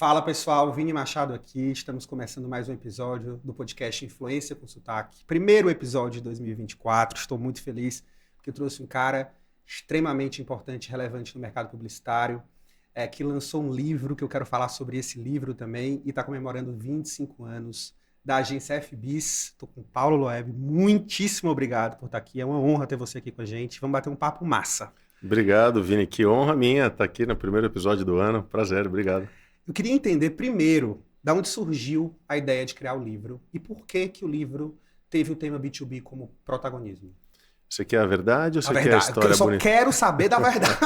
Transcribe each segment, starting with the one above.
Fala pessoal, Vini Machado aqui, estamos começando mais um episódio do podcast Influência com Sotaque. Primeiro episódio de 2024, estou muito feliz porque eu trouxe um cara extremamente importante e relevante no mercado publicitário, que lançou um livro, que eu quero falar sobre esse livro também, e está comemorando 25 anos da agência FBIS. Estou com o Paulo Loeb, muitíssimo obrigado por estar aqui, é uma honra ter você aqui com a gente, vamos bater um papo massa. Obrigado, Vini, que honra minha estar aqui no primeiro episódio do ano, prazer, obrigado. Eu queria entender primeiro de onde surgiu a ideia de criar o livro e por que o livro teve o tema B2B como protagonismo. Você quer a verdade ou você quer a verdade, história eu só bonita? quero saber da verdade.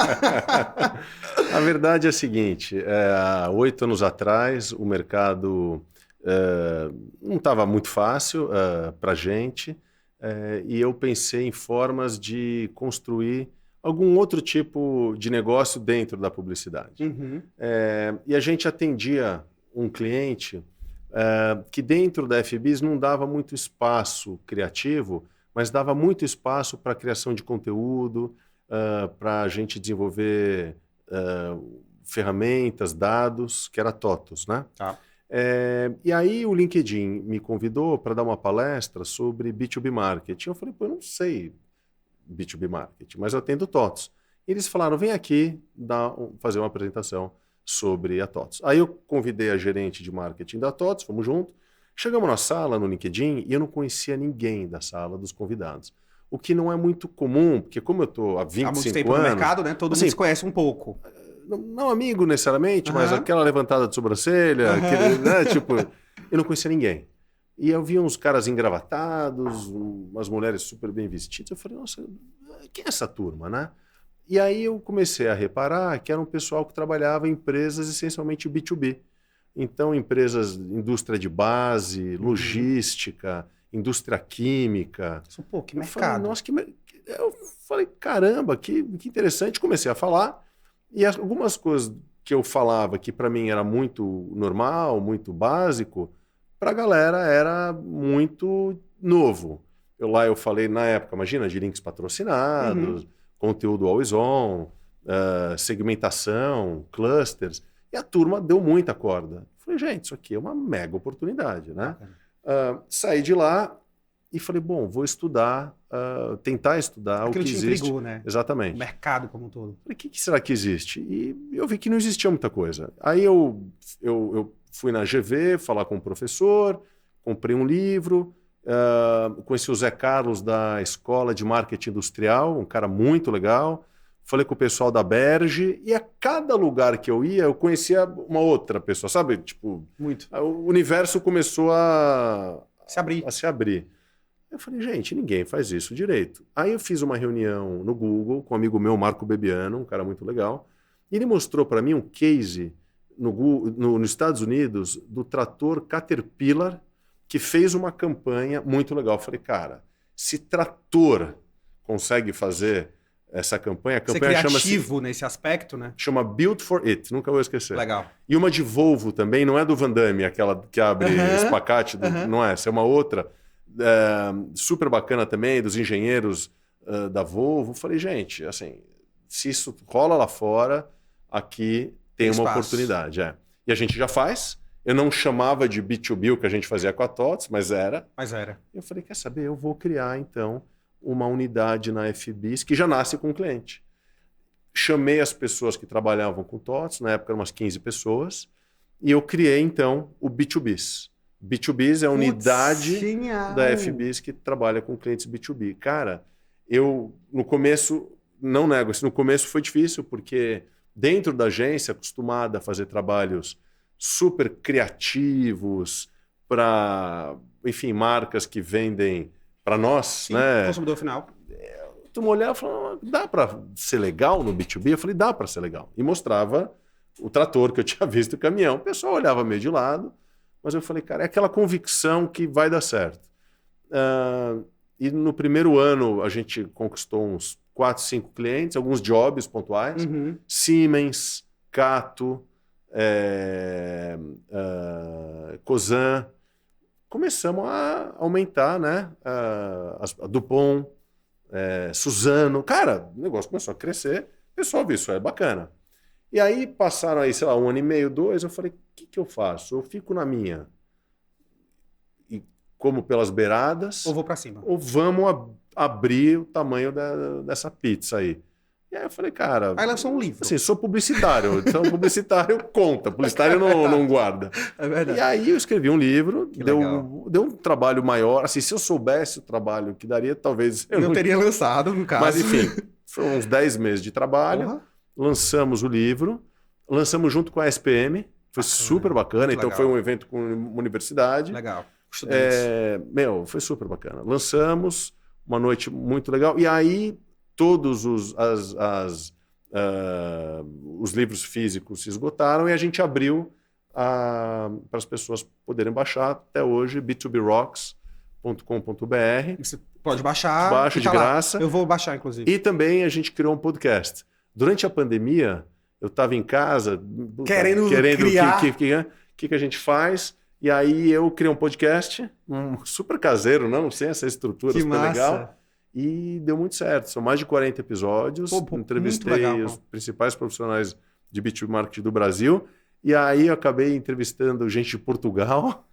A verdade é a seguinte, há 8 anos atrás o mercado não estava muito fácil para a gente e eu pensei em formas de construir algum outro tipo de negócio dentro da publicidade. Uhum. E a gente atendia um cliente que dentro da FBIS não dava muito espaço criativo, mas dava muito espaço para a criação de conteúdo, para a gente desenvolver ferramentas, dados, que era TOTOS, né? Tá. E aí o LinkedIn me convidou para dar uma palestra sobre B2B Marketing. Eu falei, pô, eu não sei B2B Marketing, mas eu atendo TOTOS. E eles falaram, vem aqui fazer uma apresentação sobre a TOTOS. Aí eu convidei a gerente de marketing da TOTOS, fomos juntos, chegamos na sala no LinkedIn e eu não conhecia ninguém da sala dos convidados. O que não é muito comum, porque como eu estou há 25 anos... Há muito tempo no mercado, né? Todo mundo se conhece um pouco. Não amigo necessariamente, mas aquela levantada de sobrancelha, aquele, né, tipo, eu não conhecia ninguém. E eu vi uns caras engravatados, umas mulheres super bem vestidas. Eu falei, nossa, quem é essa turma, né? E aí eu comecei a reparar que era um pessoal que trabalhava em empresas essencialmente B2B. Então, empresas, indústria de base, logística, indústria química. Pô, que mercado. Falei, nossa, eu falei, caramba, que interessante. Comecei a falar e algumas coisas que eu falava que para mim era muito normal, muito básico, para a galera era muito novo. Eu falei na época, imagina, de links patrocinados, conteúdo always on, segmentação, clusters, e a turma deu muita corda. Falei, gente, isso aqui é uma mega oportunidade, né? Saí de lá e falei, bom, vou estudar, tentar estudar o que existe. Intrigou, né? Exatamente. O mercado como um todo. Falei, o que será que existe? E eu vi que não existia muita coisa. Aí eu fui na GV falar com o professor, comprei um livro, conheci o Zé Carlos da Escola de Marketing Industrial, um cara muito legal. Falei com o pessoal da Berge e a cada lugar que eu ia, eu conhecia uma outra pessoa, sabe? Tipo, muito. O universo começou a se abrir. Eu falei, gente, ninguém faz isso direito. Aí eu fiz uma reunião no Google com um amigo meu, Marco Bebiano, um cara muito legal, e ele mostrou para mim um case nos Estados Unidos do trator Caterpillar, que fez uma campanha muito legal. Eu falei, cara, se trator consegue fazer essa campanha, a campanha chama-se... criativo nesse aspecto, né? Chama Built for It, nunca vou esquecer. Legal. E uma de Volvo também, não é do Van Damme, aquela que abre espacate, não é, essa é uma outra, super bacana também, dos engenheiros da Volvo. Falei, gente, assim, se isso rola lá fora, aqui tem uma oportunidade. E a gente já faz. Eu não chamava de B2B o que a gente fazia com a TOTOS, mas era. Eu falei, quer saber, eu vou criar, então, uma unidade na FBIS que já nasce com o cliente. Chamei as pessoas que trabalhavam com TOTOS, na época eram umas 15 pessoas, e eu criei, então, o B2Bs. B2Bs é a unidade da FBIS que trabalha com clientes B2B. Cara, eu, no começo, não nego, no começo foi difícil, porque dentro da agência, acostumada a fazer trabalhos super criativos para, enfim, marcas que vendem para nós, sim, né? Consumidor final. Tu me olhava e falava, dá para ser legal no B2B? Eu falei, dá para ser legal. E mostrava o trator que eu tinha visto, o caminhão. O pessoal olhava meio de lado, mas eu falei, cara, é aquela convicção que vai dar certo. E no primeiro ano a gente conquistou uns 4, 5 clientes, alguns jobs pontuais. Siemens, Cato, Cosan. Começamos a aumentar, né? A Dupont, Suzano. Cara, o negócio começou a crescer. O pessoal viu isso, é bacana. E aí passaram aí, sei lá, 1 ano e meio, 2, eu falei, o que eu faço? Eu fico na minha e como pelas beiradas, Ou vou para cima. ou vamos abrir o tamanho dessa pizza aí. E aí eu falei, cara... Aí lançou um livro. Assim, sou publicitário, então publicitário conta, publicitário não guarda. É verdade. E aí eu escrevi um livro, deu um trabalho maior. Assim, se eu soubesse o trabalho que daria, talvez... Eu não teria lançado, no caso. Mas enfim, foram uns 10 meses de trabalho, lançamos o livro, lançamos junto com a SPM, foi super bacana, então legal. Foi um evento com uma universidade. Legal. Foi super bacana. Lançamos, uma noite muito legal, e aí todos os livros físicos se esgotaram e a gente abriu para as pessoas poderem baixar até hoje, b2brocks.com.br. Você pode baixar. Baixa de graça. Eu vou baixar, inclusive. E também a gente criou um podcast. Durante a pandemia, eu estava em casa querendo criar. O que a gente faz? E aí eu criei um podcast, super caseiro, não sem essa estrutura que super massa. Legal. E deu muito certo. São mais de 40 episódios. Entrevistei legal, os principais profissionais de B2B Marketing do Brasil. E aí eu acabei entrevistando gente de Portugal.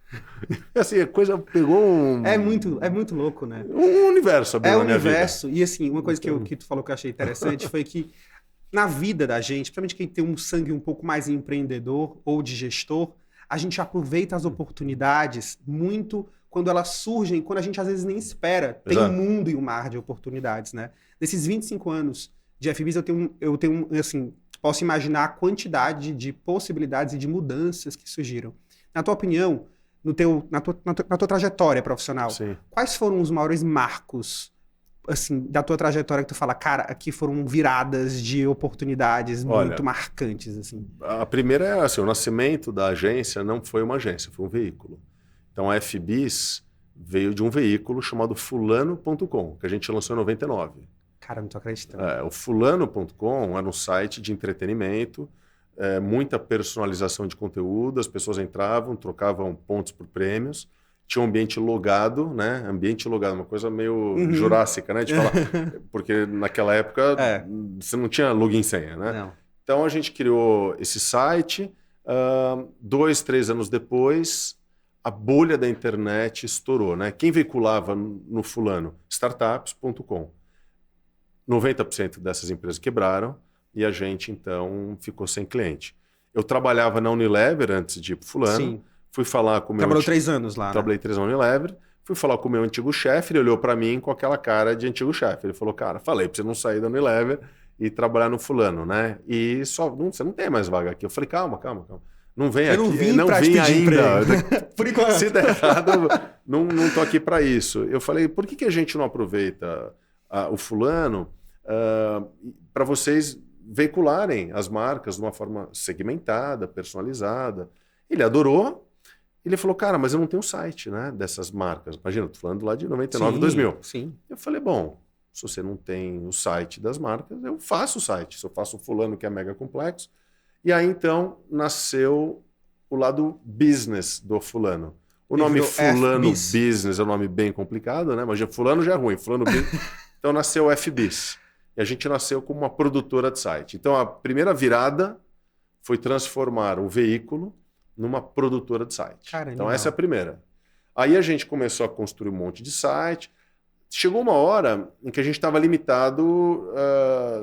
Assim, a coisa pegou um... É muito louco, né? Um universo abriu na minha vida. E assim, uma coisa que tu falou que eu achei interessante foi que na vida da gente, principalmente quem tem um sangue um pouco mais empreendedor ou de gestor, a gente aproveita as oportunidades muito quando elas surgem, quando a gente às vezes nem espera. Tem um mundo e um mar de oportunidades, né? Nesses 25 anos de FBIS, eu tenho assim, posso imaginar a quantidade de possibilidades e de mudanças que surgiram. Na tua opinião, na tua trajetória profissional, Sim. Quais foram os maiores marcos assim, da tua trajetória que tu fala, cara, aqui foram viradas de oportunidades muito marcantes, assim? A primeira é assim, o nascimento da agência não foi uma agência, foi um veículo. Então a FBIS veio de um veículo chamado fulano.com, que a gente lançou em 99. Cara, não tô acreditando. O fulano.com era um site de entretenimento, muita personalização de conteúdo, as pessoas entravam, trocavam pontos por prêmios, tinha um ambiente logado, né? Ambiente logado, uma coisa meio jurássica, né? De falar, porque naquela época você não tinha login e senha, né? Não. Então a gente criou esse site, 2, 3 anos depois, a bolha da internet estourou, né? Quem veiculava no fulano? Startups.com. 90% dessas empresas quebraram e a gente, então, ficou sem cliente. Eu trabalhava na Unilever antes de ir pro fulano. Sim. Fui falar com o meu... Trabalhou 3 anos lá, Trabalhei 3 anos na Unilever. Fui falar com o meu antigo chefe, ele olhou para mim com aquela cara de antigo chefe. Ele falou, cara, falei para você não sair da Unilever e trabalhar no fulano, né? E você não tem mais vaga aqui. Eu falei, calma. Não vem aqui. Não vim ainda. Por enquanto. Se der errado, não tô aqui para isso. Eu falei, por que a gente não aproveita o fulano para vocês veicularem as marcas de uma forma segmentada, personalizada? Ele adorou. Ele falou, cara, mas eu não tenho site, né, dessas marcas. Imagina, eu tô falando lá de 99, 2000. Sim. Eu falei, bom, se você não tem o site das marcas, eu faço o site. Se eu faço o fulano, que é mega complexo. E aí, então, nasceu o lado business do fulano. O nome fulano business é um nome bem complicado, né? Mas fulano já é ruim, fulano business. Então, nasceu o FBIS. E a gente nasceu como uma produtora de site. Então, a primeira virada foi transformar o veículo numa produtora de site. Caramba. Então, essa é a primeira. Aí a gente começou a construir um monte de site. Chegou uma hora em que a gente estava limitado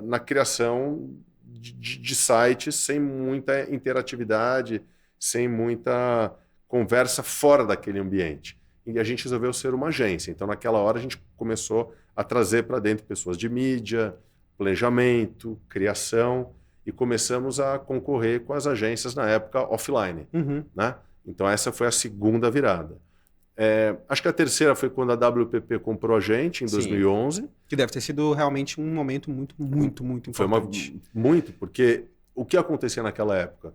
na criação de sites sem muita interatividade, sem muita conversa fora daquele ambiente. E a gente resolveu ser uma agência. Então, naquela hora, a gente começou a trazer para dentro pessoas de mídia, planejamento, criação, e começamos a concorrer com as agências, na época, offline. Né? Então, essa foi a segunda virada. Acho que a terceira foi quando a WPP comprou a gente, em 2011. Que deve ter sido realmente um momento muito importante. Foi muito, porque o que acontecia naquela época?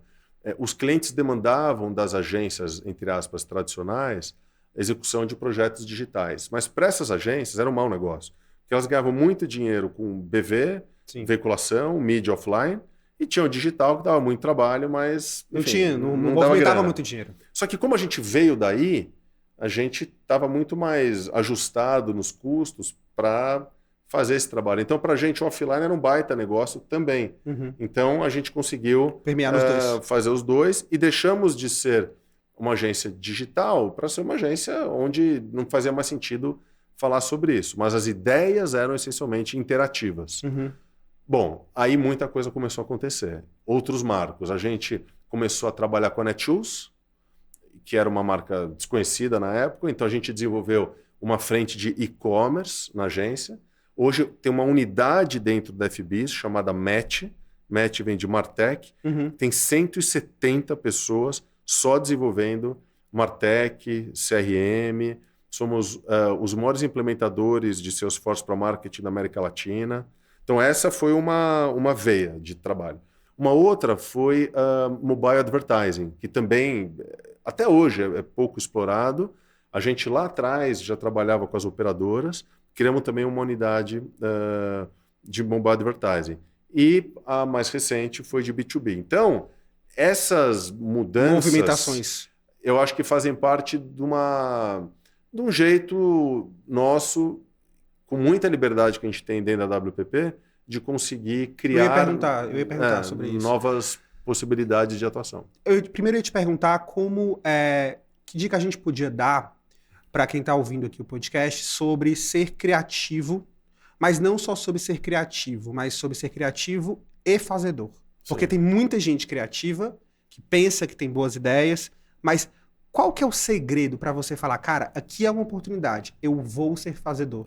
Os clientes demandavam das agências, entre aspas, tradicionais, execução de projetos digitais. Mas para essas agências era um mau negócio. Porque elas ganhavam muito dinheiro com BV, veiculação, mídia offline, e tinha o digital que dava muito trabalho, mas enfim, não movimentava muito dinheiro. Só que como a gente veio daí, a gente estava muito mais ajustado nos custos para fazer esse trabalho. Então, para a gente, o offline era um baita negócio também. Então, a gente conseguiu permear os dois. Fazer os dois e deixamos de ser uma agência digital para ser uma agência onde não fazia mais sentido falar sobre isso. Mas as ideias eram essencialmente interativas. Bom, aí muita coisa começou a acontecer. Outros marcos. A gente começou a trabalhar com a Netshoes, que era uma marca desconhecida na época. Então, a gente desenvolveu uma frente de e-commerce na agência. Hoje tem uma unidade dentro da FBIS chamada Match. Match vem de Martech. Tem 170 pessoas só desenvolvendo Martech, CRM. Somos os maiores implementadores de Salesforce para marketing da América Latina. Então, essa foi uma veia de trabalho. Uma outra foi mobile advertising, que também, até hoje, é pouco explorado. A gente lá atrás já trabalhava com as operadoras, criamos também uma unidade de mobile advertising. E a mais recente foi de B2B. Então, essas mudanças... Movimentações. Eu acho que fazem parte de um jeito nosso, com muita liberdade que a gente tem dentro da WPP, de conseguir criar eu ia perguntar sobre isso. Novas possibilidades de atuação. Primeiro eu ia te perguntar que dica a gente podia dar para quem está ouvindo aqui o podcast sobre ser criativo, mas não só sobre ser criativo, mas sobre ser criativo e fazedor. Porque tem muita gente criativa que pensa que tem boas ideias, mas qual que é o segredo para você falar, cara, aqui é uma oportunidade, eu vou ser fazedor?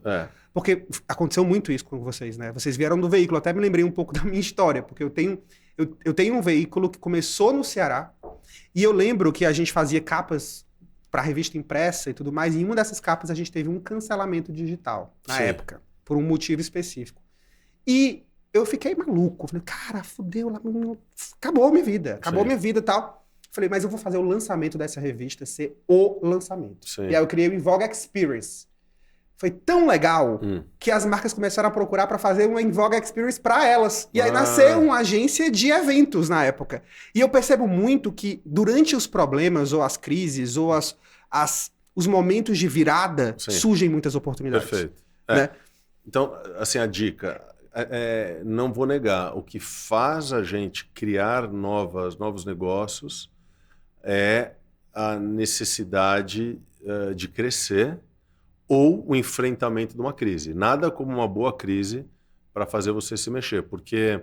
Porque aconteceu muito isso com vocês, né? Vocês vieram do veículo, até me lembrei um pouco da minha história, porque eu tenho um veículo que começou no Ceará, e eu lembro que a gente fazia capas para revista impressa e tudo mais, e em uma dessas capas a gente teve um cancelamento digital, na época, por um motivo específico. E eu fiquei maluco, falei, cara, fudeu, acabou minha vida e tal. Falei, mas eu vou fazer o lançamento dessa revista ser o lançamento. E aí eu criei o Invogue Experience. Foi tão legal que as marcas começaram a procurar para fazer uma Invogue Experience para elas. E aí nasceu uma agência de eventos na época. E eu percebo muito que durante os problemas, ou as crises, ou os momentos de virada, surgem muitas oportunidades. Perfeito. Né? Então, assim, a dica... não vou negar, o que faz a gente criar novos negócios é a necessidade de crescer ou o enfrentamento de uma crise. Nada como uma boa crise para fazer você se mexer, porque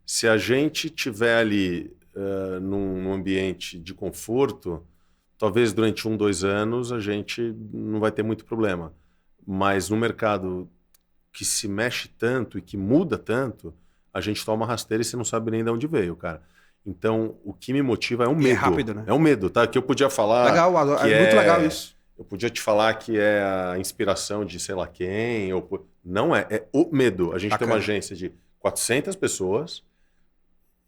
se a gente estiver ali num ambiente de conforto, talvez durante 1, 2 anos a gente não vai ter muito problema, mas no mercado que se mexe tanto e que muda tanto, a gente toma rasteira e você não sabe nem de onde veio, cara. Então, o que me motiva é um medo. É rápido, né? É um medo, tá? Que eu podia falar... Legal, é muito legal isso. Eu podia te falar que é a inspiração de sei lá quem. Não é, é o medo. A gente tem uma agência de 400 pessoas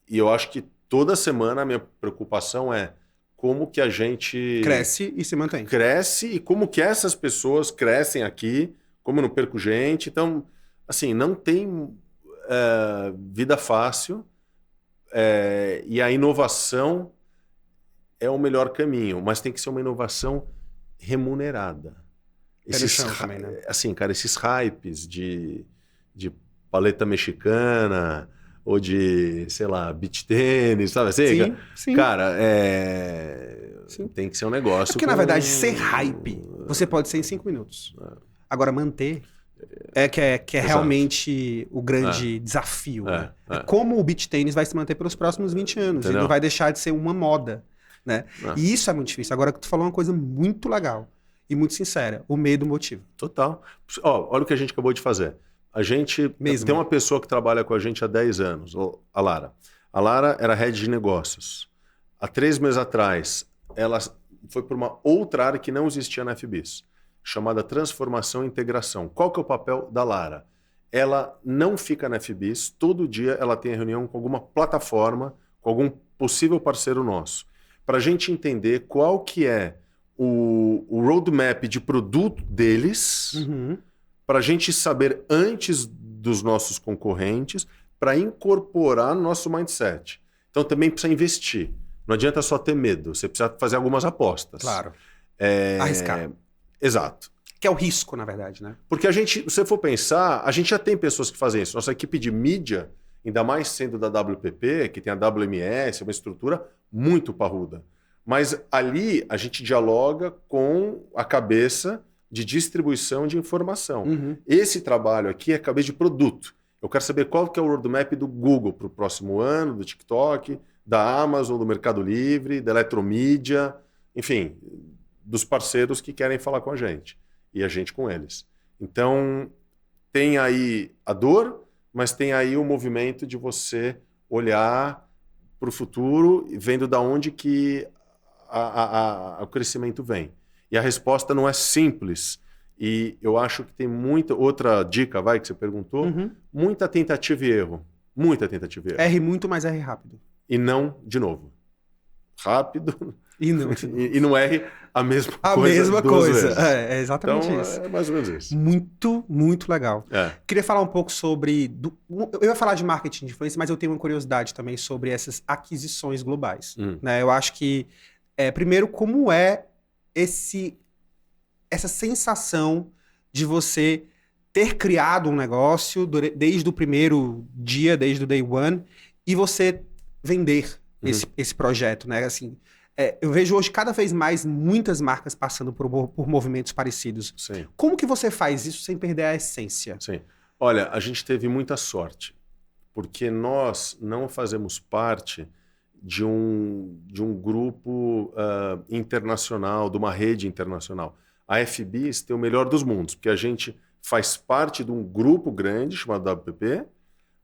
e eu acho que toda semana a minha preocupação é como que a gente... Cresce e se mantém. Cresce e como que essas pessoas crescem aqui, como eu não perco gente. Então, assim, não tem vida fácil e a inovação é o melhor caminho, mas tem que ser uma inovação remunerada. Também, né? Assim, cara, esses hypes de paleta mexicana ou de, sei lá, beach tênis, sabe assim? Sim. Cara, tem que ser um negócio... Porque, na verdade, ser hype, você pode ser em 5 minutos. Agora, manter que é realmente o grande desafio. Né? Como o beach tênis vai se manter pelos próximos 20 anos. Entendeu? Ele não vai deixar de ser uma moda. Né? E isso é muito difícil. Agora, tu falou uma coisa muito legal e muito sincera. O medo motiva. Total. Olha o que a gente acabou de fazer. A gente tem uma pessoa que trabalha com a gente há 10 anos, a Lara. A Lara era head de negócios. Há 3 meses atrás, ela foi para uma outra área que não existia na FBIS, chamada Transformação e Integração. Qual que é o papel da Lara? Ela não fica na FBIS, todo dia ela tem reunião com alguma plataforma, com algum possível parceiro nosso, para a gente entender qual que é o roadmap de produto deles, para a gente saber antes dos nossos concorrentes, para incorporar no nosso mindset. Então também precisa investir. Não adianta só ter medo, você precisa fazer algumas apostas. Claro. Arriscar. Exato. Que é o risco, na verdade, né? Porque se você for pensar, a gente já tem pessoas que fazem isso. Nossa equipe de mídia, ainda mais sendo da WPP, que tem a WMS, uma estrutura muito parruda. Mas ali a gente dialoga com a cabeça de distribuição de informação. Esse trabalho aqui é cabeça de produto. Eu quero saber qual que é o roadmap do Google para o próximo ano, do TikTok, da Amazon, do Mercado Livre, da Eletromídia, enfim, dos parceiros que querem falar com a gente. E a gente com eles. Então, tem aí a dor, mas tem aí o movimento de você olhar para o futuro, vendo da onde que o crescimento vem. E a resposta não é simples. E eu acho que tem muita... Outra dica, que você perguntou, muita tentativa e erro. Muita tentativa e erro. R muito, mas R rápido. E não, de novo. Rápido... E não, e não erre a mesma coisa. É exatamente então, isso. É mais ou menos isso. Muito, muito legal. É. Queria falar um pouco sobre... Eu ia falar de marketing de influência, mas eu tenho uma curiosidade também sobre essas aquisições globais. Né? Eu acho que, primeiro, como é essa sensação de você ter criado um negócio desde o primeiro dia, desde o day one, e você vender esse projeto, né? Assim... eu vejo hoje cada vez mais muitas marcas passando por movimentos parecidos. Sim. Como que você faz isso sem perder a essência? Sim. Olha, a gente teve muita sorte, porque nós não fazemos parte de um grupo internacional, de uma rede internacional. A FBIS tem o melhor dos mundos, porque a gente faz parte de um grupo grande chamado WPP,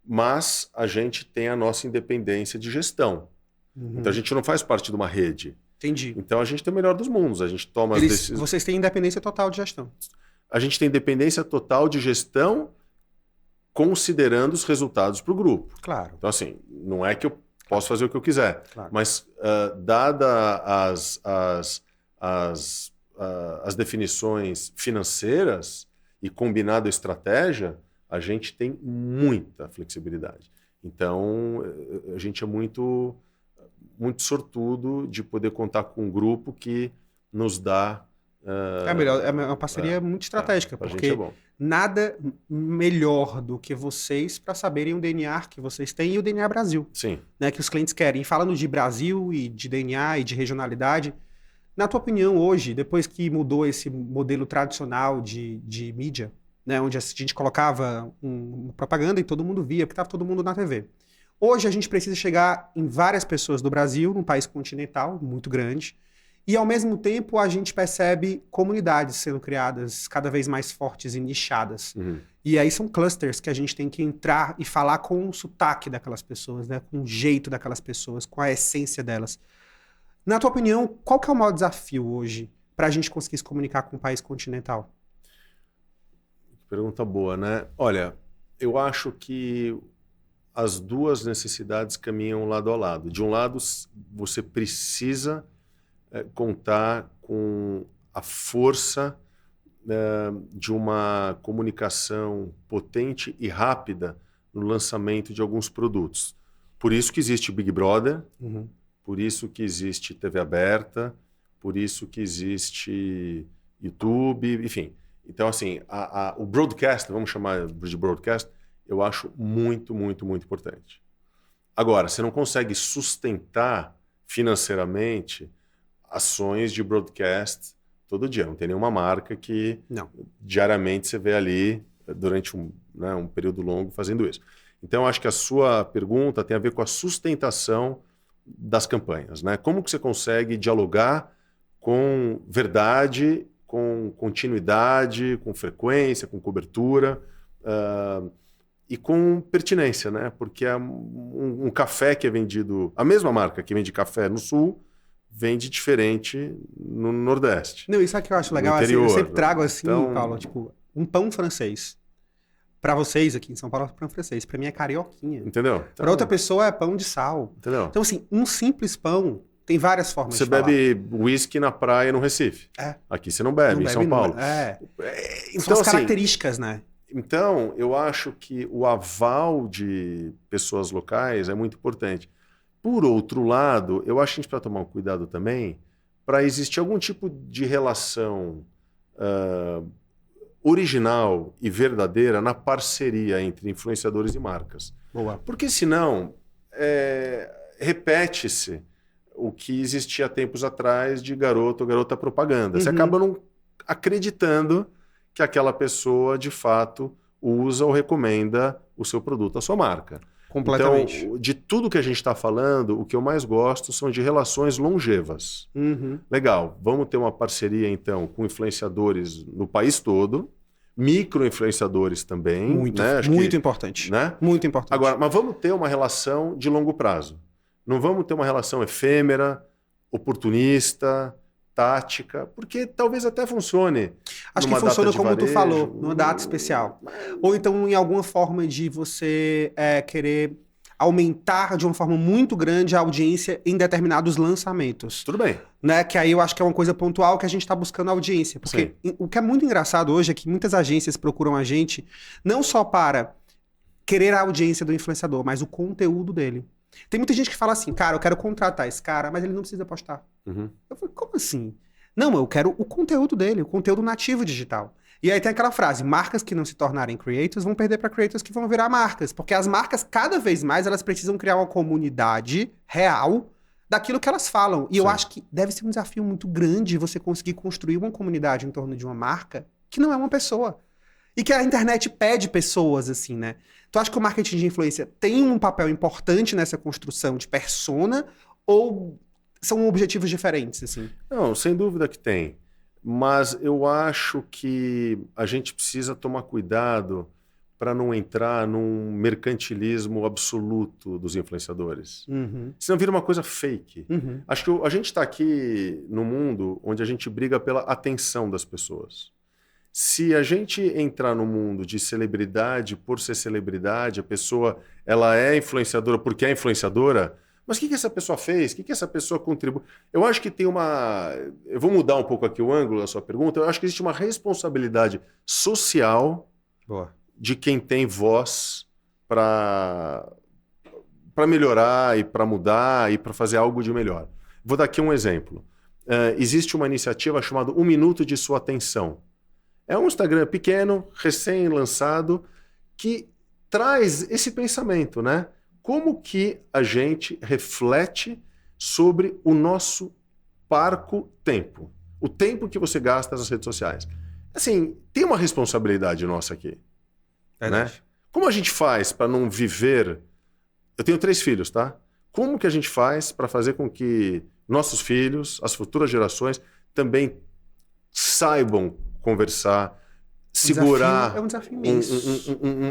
mas a gente tem a nossa independência de gestão. Então a gente não faz parte de uma rede. Entendi. Então a gente tem o melhor dos mundos. A gente toma as decisões. Vocês têm independência total de gestão. A gente tem independência total de gestão considerando os resultados para o grupo. Claro. Então assim, não é que eu posso fazer o que eu quiser. Claro. Mas dada as definições financeiras e combinado a estratégia, a gente tem muita flexibilidade. Então a gente é muito sortudo de poder contar com um grupo que nos dá... é uma parceria muito estratégica, porque gente é bom. Nada melhor do que vocês para saberem o DNA que vocês têm e o DNA Brasil. Sim. Né, que os clientes querem. E falando de Brasil e de DNA e de regionalidade, na tua opinião hoje, depois que mudou esse modelo tradicional de mídia, né, onde a gente colocava uma propaganda e todo mundo via, porque estava todo mundo na TV. Hoje a gente precisa chegar em várias pessoas do Brasil, num país continental muito grande, e ao mesmo tempo a gente percebe comunidades sendo criadas cada vez mais fortes e nichadas. E aí são clusters que a gente tem que entrar e falar com o sotaque daquelas pessoas, né? Com o jeito daquelas pessoas, com a essência delas. Na tua opinião, qual que é o maior desafio hoje para a gente conseguir se comunicar com um país continental? Pergunta boa, né? Olha, eu acho que as duas necessidades caminham lado a lado. De um lado, você precisa contar com a força de uma comunicação potente e rápida no lançamento de alguns produtos. Por isso que existe Big Brother, por isso que existe TV aberta, por isso que existe YouTube, enfim. Então, assim, o broadcast, vamos chamar de broadcast, eu acho muito, muito, muito importante. Agora, você não consegue sustentar financeiramente ações de broadcast todo dia. Não tem nenhuma marca que diariamente você vê ali durante um período longo fazendo isso. Então, acho que a sua pergunta tem a ver com a sustentação das campanhas, né? Como que você consegue dialogar com verdade, com continuidade, com frequência, com cobertura e com pertinência, né? Porque um café que é vendido... A mesma marca que vende café no Sul vende diferente no Nordeste. Não, isso é que eu acho legal. Interior, assim, eu sempre trago assim, então... Paulo, tipo, um pão francês. Para vocês aqui em São Paulo é pão francês. Para mim é carioquinha. Entendeu? Então... Para outra pessoa é pão de sal. Entendeu? Então, assim, um simples pão tem várias formas você de falar. Você bebe uísque na praia no Recife. Aqui você não bebe, em São Paulo. Então, são as características, né? Então, eu acho que o aval de pessoas locais é muito importante. Por outro lado, eu acho que a gente precisa tomar um cuidado também para existir algum tipo de relação original e verdadeira na parceria entre influenciadores e marcas. Boa. Porque senão repete-se o que existia há tempos atrás de garoto ou garota propaganda. Você acaba não acreditando que aquela pessoa de fato usa ou recomenda o seu produto, a sua marca. Completamente. Então, de tudo que a gente está falando, o que eu mais gosto são de relações longevas. Legal, vamos ter uma parceria então com influenciadores no país todo, micro-influenciadores também. Muito, né? muito importante. Né? Muito importante. Agora, mas vamos ter uma relação de longo prazo. Não vamos ter uma relação efêmera, oportunista, tática, porque talvez até funcione. Acho que funciona como tu falou, numa data especial. Ou então em alguma forma de você querer aumentar de uma forma muito grande a audiência em determinados lançamentos. Tudo bem. Né? Que aí eu acho que é uma coisa pontual que a gente está buscando audiência. Porque o que é muito engraçado hoje é que muitas agências procuram a gente não só para querer a audiência do influenciador, mas o conteúdo dele. Tem muita gente que fala assim, cara, eu quero contratar esse cara, mas ele não precisa postar. Eu falei, como assim? Não, eu quero o conteúdo dele, o conteúdo nativo digital. E aí tem aquela frase, marcas que não se tornarem creators vão perder para creators que vão virar marcas. Porque as marcas, cada vez mais, elas precisam criar uma comunidade real daquilo que elas falam. E eu acho que deve ser um desafio muito grande você conseguir construir uma comunidade em torno de uma marca que não é uma pessoa. E que a internet pede pessoas, assim, né? Tu acha que o marketing de influência tem um papel importante nessa construção de persona ou são objetivos diferentes, assim? Não, sem dúvida que tem. Mas eu acho que a gente precisa tomar cuidado para não entrar num mercantilismo absoluto dos influenciadores. Senão vira uma coisa fake. Acho que a gente está aqui num mundo onde a gente briga pela atenção das pessoas. Se a gente entrar no mundo de celebridade por ser celebridade, a pessoa ela é influenciadora porque é influenciadora, mas o que essa pessoa fez? O que essa pessoa contribui? Eu acho que tem uma... Eu vou mudar um pouco aqui o ângulo da sua pergunta. Eu acho que existe uma responsabilidade social de quem tem voz para melhorar e para mudar e para fazer algo de melhor. Vou dar aqui um exemplo. Existe uma iniciativa chamada 1 Minuto de Sua Atenção. É um Instagram pequeno, recém-lançado, que traz esse pensamento, né? Como que a gente reflete sobre o nosso parco tempo? O tempo que você gasta nas redes sociais. Assim, tem uma responsabilidade nossa aqui. Né? Como a gente faz para não viver... Eu tenho 3 filhos, tá? Como que a gente faz para fazer com que nossos filhos, as futuras gerações, também saibam conversar, segurar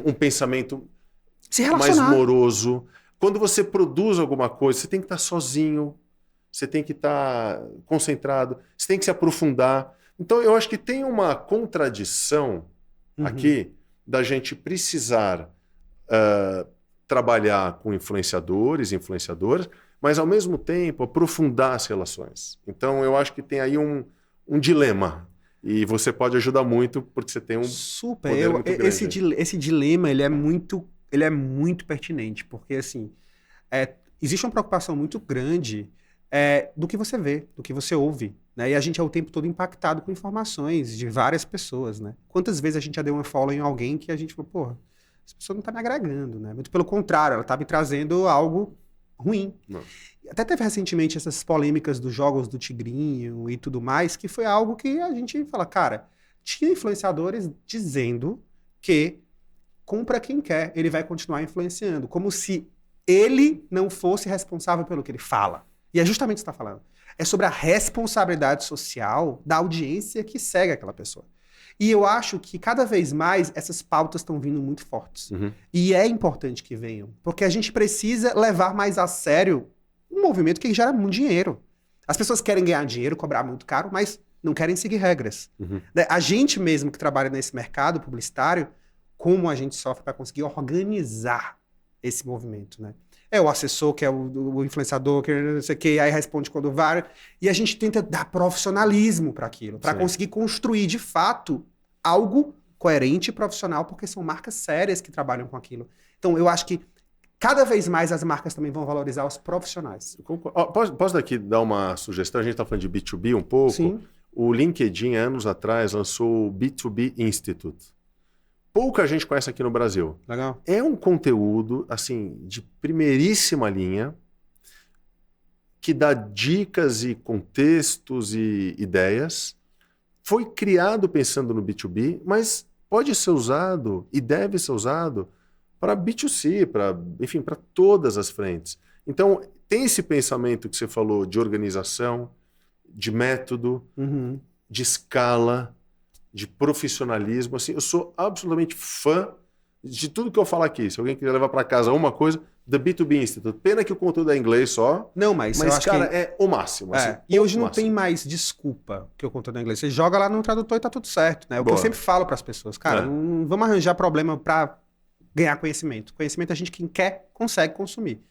um pensamento mais moroso. Quando você produz alguma coisa, você tem que estar sozinho, você tem que estar concentrado, você tem que se aprofundar. Então, eu acho que tem uma contradição aqui da gente precisar trabalhar com influenciadores, influenciadoras, mas, ao mesmo tempo, aprofundar as relações. Então, eu acho que tem aí um dilema. E você pode ajudar muito, porque você tem um poder muito grande. Esse dilema, ele é muito pertinente, porque, assim, existe uma preocupação muito grande do que você vê, do que você ouve, né? E a gente é o tempo todo impactado com informações de várias pessoas, né? Quantas vezes a gente já deu uma follow em alguém que a gente falou, porra, essa pessoa não tá me agregando, né? Muito pelo contrário, ela tá me trazendo algo ruim. Não. Até teve recentemente essas polêmicas dos jogos do Tigrinho e tudo mais, que foi algo que a gente fala, cara, tinha influenciadores dizendo que compra quem quer, ele vai continuar influenciando, como se ele não fosse responsável pelo que ele fala. E é justamente o que você está falando. É sobre a responsabilidade social da audiência que segue aquela pessoa. E eu acho que cada vez mais essas pautas estão vindo muito fortes. E é importante que venham, porque a gente precisa levar mais a sério um movimento que gera muito dinheiro. As pessoas querem ganhar dinheiro, cobrar muito caro, mas não querem seguir regras. A gente mesmo que trabalha nesse mercado publicitário, como a gente sofre para conseguir organizar esse movimento, né? É o assessor, que é o influenciador, que não sei o que, aí responde quando vai. E a gente tenta dar profissionalismo para aquilo, para conseguir construir, de fato, algo coerente e profissional, porque são marcas sérias que trabalham com aquilo. Então, eu acho que cada vez mais as marcas também vão valorizar os profissionais. Posso daqui dar uma sugestão? A gente está falando de B2B um pouco. Sim. O LinkedIn, anos atrás, lançou o B2B Institute. Pouca gente conhece aqui no Brasil. Legal. É um conteúdo, assim, de primeiríssima linha, que dá dicas e contextos e ideias. Foi criado pensando no B2B, mas pode ser usado e deve ser usado para B2C, enfim, para todas as frentes. Então, tem esse pensamento que você falou de organização, de método, de escala, de profissionalismo. Assim, eu sou absolutamente fã de tudo que eu falo aqui. Se alguém quiser levar para casa uma coisa, The B2B Institute. Pena que o conteúdo é em inglês só. Não, mas eu acho cara, que é o máximo. Assim, e hoje não máximo. tem mais desculpa que eu conteúdo em inglês. Você joga lá no tradutor e tá tudo certo, né? O que Boa. eu sempre falo para as pessoas, cara, não vamos arranjar problema para ganhar conhecimento. Conhecimento a gente, quem quer, consegue consumir.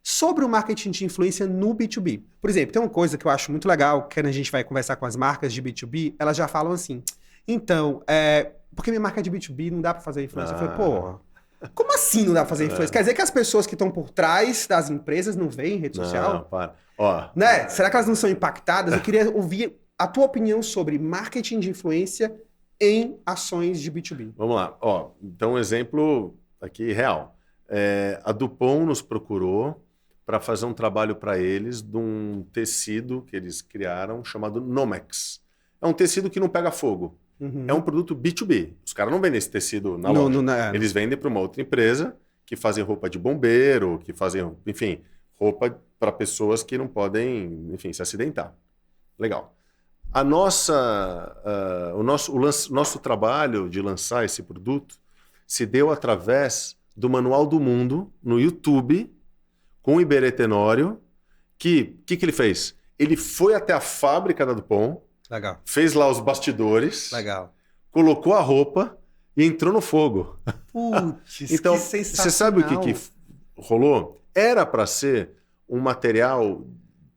Sobre o marketing de influência no B2B. Por exemplo, tem uma coisa que eu acho muito legal, que quando a gente vai conversar com as marcas de B2B, elas já falam assim, então, porque minha marca é de B2B não dá para fazer influência. Eu falei, porra, como assim não dá pra fazer influência? Quer dizer que as pessoas que estão por trás das empresas não veem rede social? Não, para. Ó, né? Será que elas não são impactadas? Eu queria ouvir a tua opinião sobre marketing de influência em ações de B2B. Vamos lá. Ó, então, um exemplo aqui real. A Dupont nos procurou para fazer um trabalho para eles de um tecido que eles criaram chamado Nomex. É um tecido que não pega fogo. É um produto B2B. Os caras não vendem esse tecido na loja. Eles vendem para uma outra empresa que fazem roupa de bombeiro, que fazem, enfim, roupa para pessoas que não podem, enfim, se acidentar. Legal. O nosso trabalho de lançar esse produto se deu através do Manual do Mundo no YouTube com o Iberê Tenório, que ele fez? Ele foi até a fábrica da Dupont, legal, fez lá os bastidores, legal, colocou a roupa e entrou no fogo. Putz, então, que sensacional. Você sabe o que rolou? Era para ser um material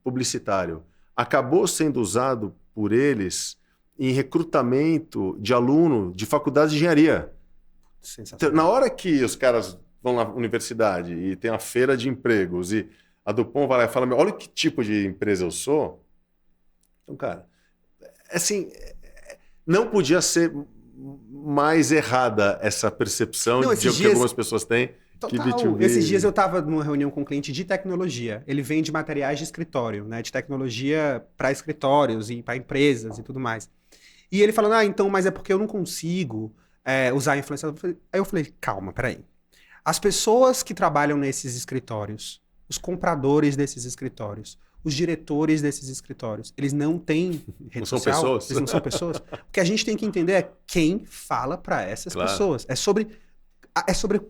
publicitário. Acabou sendo usado por eles em recrutamento de aluno de faculdade de engenharia. Então, na hora que os caras vão na universidade e tem a feira de empregos e a Dupont vai lá e fala, olha que tipo de empresa eu sou. Então, cara, assim, não podia ser mais errada essa percepção que algumas pessoas têm. Total. Que B2B... Esses dias eu estava numa reunião com um cliente de tecnologia. Ele vende materiais de escritório, né? De tecnologia para escritórios e para empresas e tudo mais. E ele falando, então, mas é porque eu não consigo usar influenciador. Aí eu falei, calma, peraí. As pessoas que trabalham nesses escritórios, os compradores desses escritórios, os diretores desses escritórios, eles não têm rede social? São pessoas? Eles não são pessoas? O que a gente tem que entender é quem fala para essas pessoas. É sobre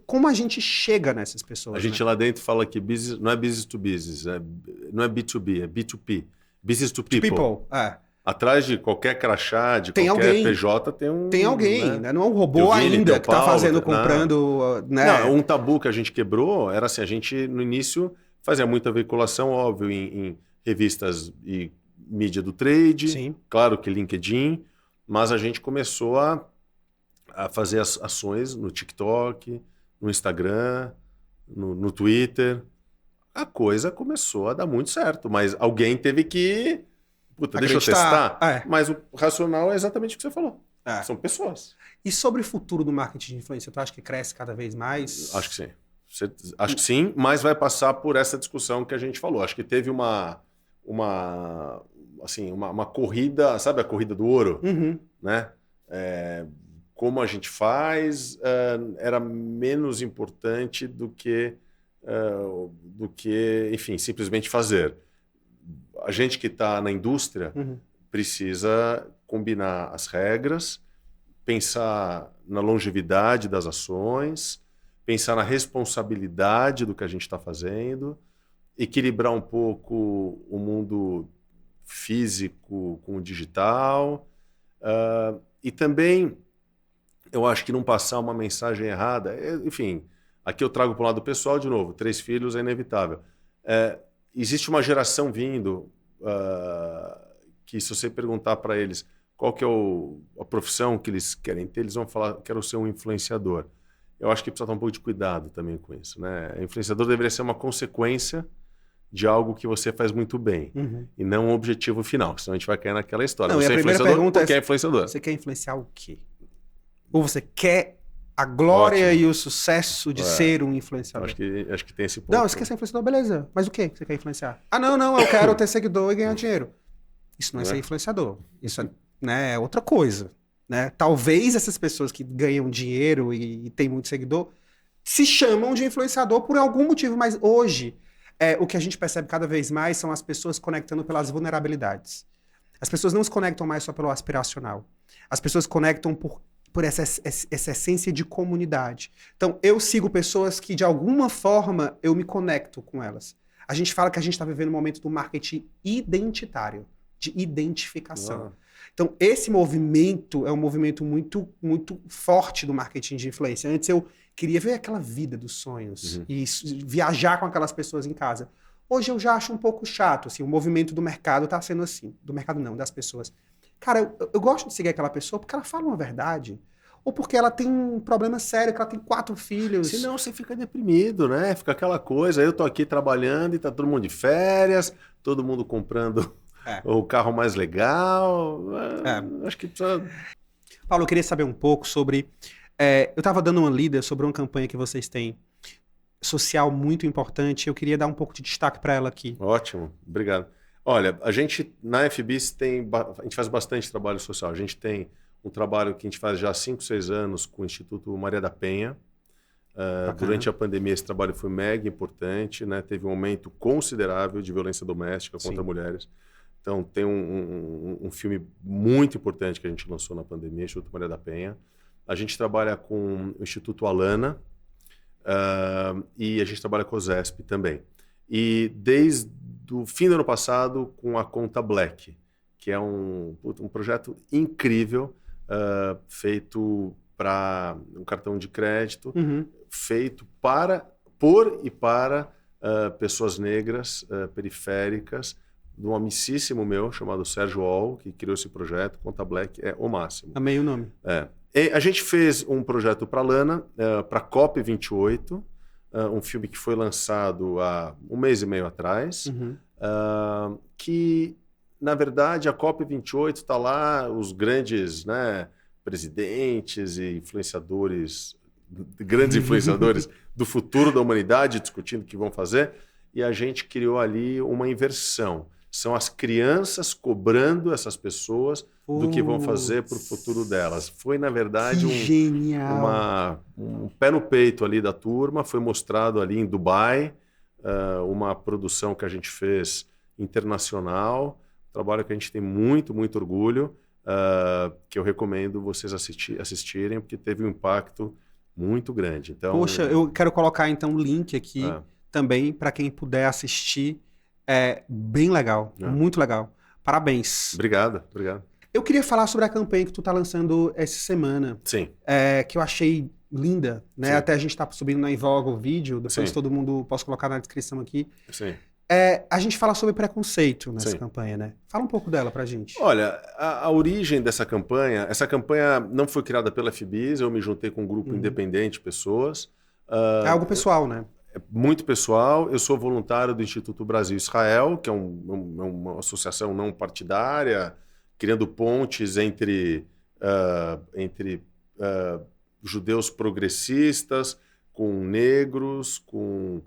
como a gente chega nessas pessoas. A gente lá dentro fala que business, não é business to business, não é B2B, é B2P. Business to people. Atrás de qualquer crachá, de qualquer PJ, tem alguém, né? Não é um robô ainda que está fazendo, comprando... Né? Não, um tabu que a gente quebrou era assim, a gente no início fazia muita veiculação, óbvio, em revistas e mídia do trade, sim, claro que LinkedIn, mas a gente começou a fazer as ações no TikTok, no Instagram, no Twitter. A coisa começou a dar muito certo, mas alguém teve que... deixa eu testar. Mas o racional é exatamente o que você falou. São pessoas. E sobre o futuro do marketing de influência, tu acha que cresce cada vez mais? Acho que sim. Acho que sim, mas vai passar por essa discussão que a gente falou. Acho que teve uma corrida, sabe a corrida do ouro? Né? Como a gente faz era menos importante do que enfim, simplesmente fazer. A gente que está na indústria precisa combinar as regras, pensar na longevidade das ações, pensar na responsabilidade do que a gente está fazendo, equilibrar um pouco o mundo físico com o digital e também eu acho que não passar uma mensagem errada. Enfim, aqui eu trago para o lado pessoal de novo, 3 filhos é inevitável. Existe uma geração vindo que se você perguntar para eles qual que é a profissão que eles querem ter, eles vão falar, quero ser um influenciador. Eu acho que precisa ter um pouco de cuidado também com isso, né? O influenciador deveria ser uma consequência de algo que você faz muito bem e não um objetivo final, senão a gente vai cair naquela história. Não, você é influenciador porque é influenciador. Você quer influenciar o quê? Ou você quer a glória e o sucesso de ser um influenciador? Acho que tem esse ponto. Não, você quer ser influenciador, beleza. Mas o que você quer influenciar? Ah, não, eu quero ter seguidor e ganhar dinheiro. Isso não é ser influenciador. Isso é, né, é outra coisa. Né? Talvez essas pessoas que ganham dinheiro e têm muito seguidor se chamam de influenciador por algum motivo, mas hoje o que a gente percebe cada vez mais são as pessoas conectando pelas vulnerabilidades. As pessoas não se conectam mais só pelo aspiracional. As pessoas conectam por essa essência de comunidade. Então, eu sigo pessoas que, de alguma forma, eu me conecto com elas. A gente fala que a gente está vivendo um momento do marketing identitário, de identificação. Então, esse movimento é um movimento muito, muito forte do marketing de influência. Antes eu queria ver aquela vida dos sonhos e viajar com aquelas pessoas em casa. Hoje eu já acho um pouco chato, assim, o movimento do mercado está sendo assim. Do mercado não, das pessoas. Cara, eu gosto de seguir aquela pessoa porque ela fala uma verdade. Ou porque ela tem um problema sério, que ela tem 4 filhos. Senão você fica deprimido, né? Fica aquela coisa, eu tô aqui trabalhando e tá todo mundo de férias, todo mundo comprando o carro mais legal. Acho que precisa... Paulo, eu queria saber um pouco sobre... eu estava dando uma lida sobre uma campanha que vocês têm social muito importante. Eu queria dar um pouco de destaque para ela aqui. Ótimo, obrigado. Olha, a gente na FBIS a gente faz bastante trabalho social. A gente tem um trabalho que a gente faz já há 5, 6 anos com o Instituto Maria da Penha. Durante a pandemia esse trabalho foi mega importante, né? Teve um aumento considerável de violência doméstica contra mulheres. Então tem um filme muito importante que a gente lançou na pandemia, Instituto Maria da Penha. A gente trabalha com o Instituto Alana e a gente trabalha com o ZESP também. E desde o fim do ano passado com a Conta Black, que é um projeto incrível, feito para um cartão de crédito, feito por e para pessoas negras periféricas, de um amicíssimo meu chamado Sérgio Ol, que criou esse projeto. Conta Black é o máximo. Amei o nome. E a gente fez um projeto para a Lana, para a COP28, um filme que foi lançado há 1 mês e meio atrás, que, na verdade, a COP28 está lá, os grandes, né, presidentes e influenciadores, grandes influenciadores do futuro da humanidade discutindo o que vão fazer, e a gente criou ali uma inversão. São as crianças cobrando essas pessoas do que vão fazer para o futuro delas. Foi, na verdade, um pé no peito ali da turma. Foi mostrado ali em Dubai, uma produção que a gente fez internacional, um trabalho que a gente tem muito, muito orgulho, que eu recomendo vocês assistirem, porque teve um impacto muito grande. Então, poxa, eu quero colocar então o link aqui também para quem puder assistir. É bem legal, muito legal. Parabéns. Obrigado. Eu queria falar sobre a campanha que tu tá lançando essa semana. Sim. Que eu achei linda, né? Sim. Até a gente tá subindo na Invoga o vídeo, depois todo mundo, posso colocar na descrição aqui. Sim. A gente fala sobre preconceito nessa campanha, né? Fala um pouco dela pra gente. Olha, a origem dessa campanha, essa campanha não foi criada pela FBIS, eu me juntei com um grupo independente de pessoas. É algo pessoal, né? É muito pessoal. Eu sou voluntário do Instituto Brasil-Israel, que é uma associação não partidária, criando pontes entre judeus progressistas, com negros, com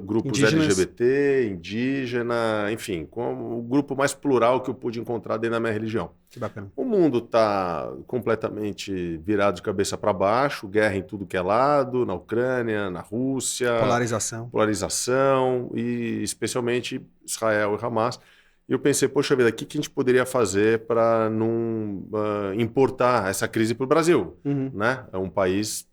grupos LGBT, indígena, enfim, com o grupo mais plural que eu pude encontrar dentro da minha religião. Que bacana. O mundo está completamente virado de cabeça para baixo, guerra em tudo que é lado, na Ucrânia, na Rússia. Polarização, e especialmente Israel e Hamas. E eu pensei, poxa vida, o que a gente poderia fazer para não importar essa crise para o Brasil? Né? É um país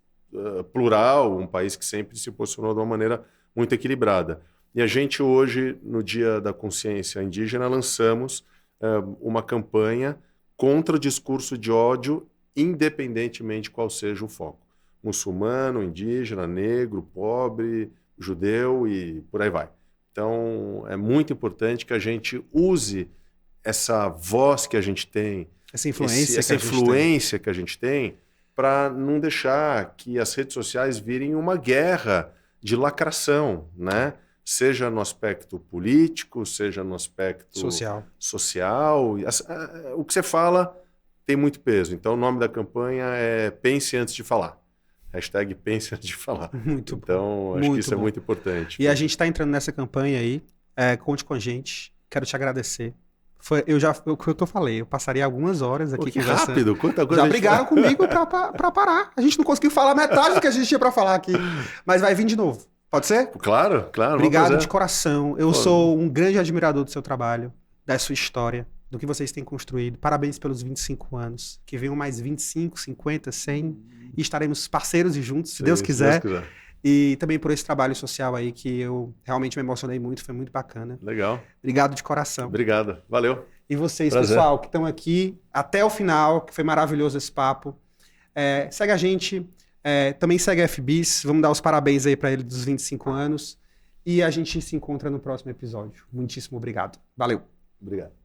plural, um país que sempre se posicionou de uma maneira muito equilibrada. E a gente hoje, no Dia da Consciência Indígena, lançamos uma campanha contra o discurso de ódio, independentemente qual seja o foco. Muçulmano, indígena, negro, pobre, judeu e por aí vai. Então, é muito importante que a gente use essa voz que a gente tem, essa influência que a gente tem, para não deixar que as redes sociais virem uma guerra de lacração, né? seja no aspecto político, seja no aspecto social. O que você fala tem muito peso. Então, o nome da campanha é Pense Antes de Falar. Hashtag Pense Antes de Falar. Muito então, bom. acho muito que isso bom. é muito importante. E a gente está entrando nessa campanha aí. Conte com a gente. Quero te agradecer. Foi o que eu falei. Eu passaria algumas horas aqui conversando. Rápido, quanta coisa. Já brigaram comigo para parar. A gente não conseguiu falar metade do que a gente tinha para falar aqui. Mas vai vir de novo. Pode ser? Claro. Obrigado de coração. Eu sou um grande admirador do seu trabalho, da sua história, do que vocês têm construído. Parabéns pelos 25 anos. Que venham mais 25, 50, 100. E estaremos parceiros e juntos, se Deus quiser. E também por esse trabalho social aí que eu realmente me emocionei muito. Foi muito bacana. Legal. Obrigado de coração. Obrigado. Valeu. E vocês, pessoal, que estão aqui até o final, que foi maravilhoso esse papo. Segue a gente. Também segue a FBIS. Vamos dar os parabéns aí para ele dos 25 anos. E a gente se encontra no próximo episódio. Muitíssimo obrigado. Valeu. Obrigado.